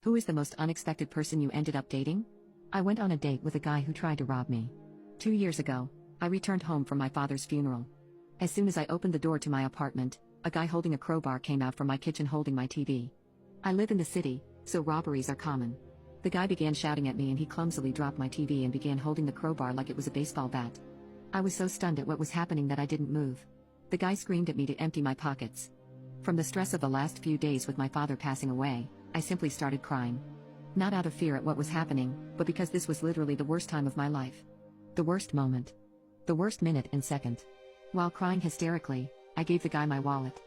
Who is the most unexpected person you ended up dating? I went on a date with a guy who tried to rob me. 2 years ago, I returned home from my father's funeral. As soon as I opened the door to my apartment, a guy holding a crowbar came out from my kitchen holding my TV. I live in the city, so robberies are common. The guy began shouting at me and he clumsily dropped my TV and began holding the crowbar like it was a baseball bat. I was so stunned at what was happening that I didn't move. The guy screamed at me to empty my pockets. From the stress of the last few days with my father passing away, I simply started crying. Not out of fear at what was happening, but because this was literally the worst time of my life. The worst moment. The worst minute and second. While crying hysterically, I gave the guy my wallet.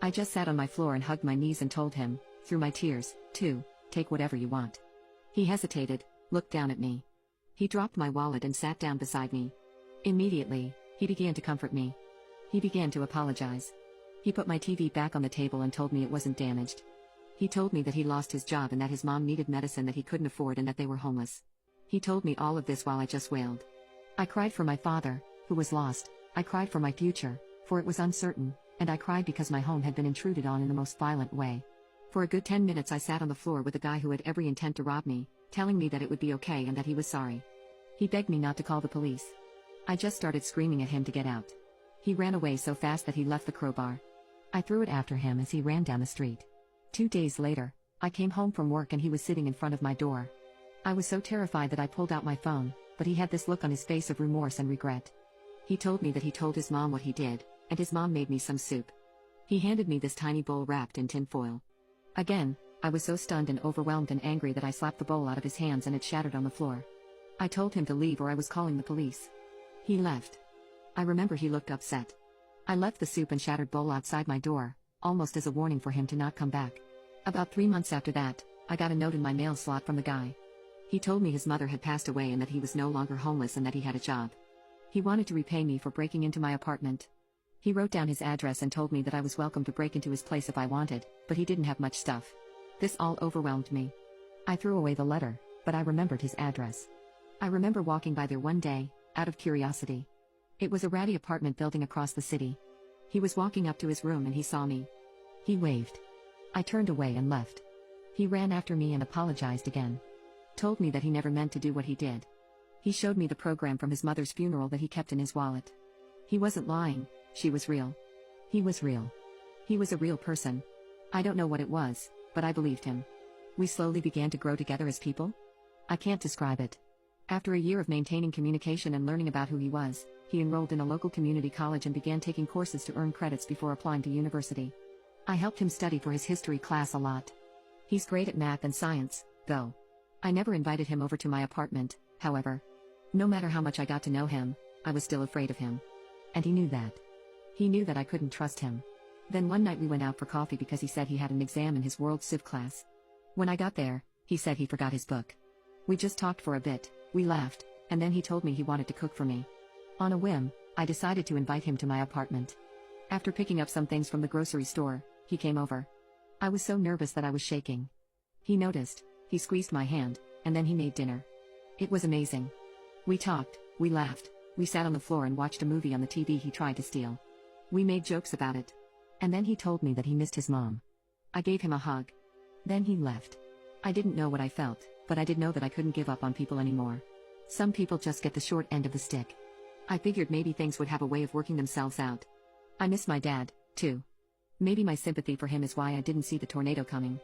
I just sat on my floor and hugged my knees and told him, through my tears, to take whatever you want. He hesitated, looked down at me. He dropped my wallet and sat down beside me. Immediately, he began to comfort me. He began to apologize. He put my TV back on the table and told me it wasn't damaged. He told me that he lost his job and that his mom needed medicine that he couldn't afford and that they were homeless. He told me all of this while I just wailed. I cried for my father, who was lost. I cried for my future, for it was uncertain, and I cried because my home had been intruded on in the most violent way. For a good 10 minutes I sat on the floor with a guy who had every intent to rob me, telling me that it would be okay and that he was sorry. He begged me not to call the police. I just started screaming at him to get out. He ran away so fast that he left the crowbar. I threw it after him as he ran down the street. 2 days later, I came home from work and he was sitting in front of my door. I was so terrified that I pulled out my phone, but he had this look on his face of remorse and regret. He told me that he told his mom what he did, and his mom made me some soup. He handed me this tiny bowl wrapped in tin foil. Again, I was so stunned and overwhelmed and angry that I slapped the bowl out of his hands and it shattered on the floor. I told him to leave or I was calling the police. He left. I remember he looked upset. I left the soup and shattered bowl outside my door, almost as a warning for him to not come back. About 3 months after that, I got a note in my mail slot from the guy. He told me his mother had passed away and that he was no longer homeless and that he had a job. He wanted to repay me for breaking into my apartment. He wrote down his address and told me that I was welcome to break into his place if I wanted, but he didn't have much stuff. This all overwhelmed me. I threw away the letter, but I remembered his address. I remember walking by there one day, out of curiosity. It was a ratty apartment building across the city. He was walking up to his room and he saw me. He waved. I turned away and left. He ran after me and apologized again. Told me that he never meant to do what he did. He showed me the program from his mother's funeral that he kept in his wallet. He wasn't lying, she was real. He was real. He was a real person. I don't know what it was, but I believed him. We slowly began to grow together as people. I can't describe it. After a year of maintaining communication and learning about who he was, he enrolled in a local community college and began taking courses to earn credits before applying to university. I helped him study for his history class a lot. He's great at math and science, though. I never invited him over to my apartment, however. No matter how much I got to know him, I was still afraid of him. And he knew that. He knew that I couldn't trust him. Then one night we went out for coffee because he said he had an exam in his World Civ class. When I got there, he said he forgot his book. We just talked for a bit, we laughed, and then he told me he wanted to cook for me. On a whim, I decided to invite him to my apartment. After picking up some things from the grocery store, he came over. I was so nervous that I was shaking. He noticed, he squeezed my hand, and then he made dinner. It was amazing. We talked, we laughed, we sat on the floor and watched a movie on the TV he tried to steal. We made jokes about it. And then he told me that he missed his mom. I gave him a hug. Then he left. I didn't know what I felt, but I did know that I couldn't give up on people anymore. Some people just get the short end of the stick. I figured maybe things would have a way of working themselves out. I miss my dad, too. Maybe my sympathy for him is why I didn't see the tornado coming.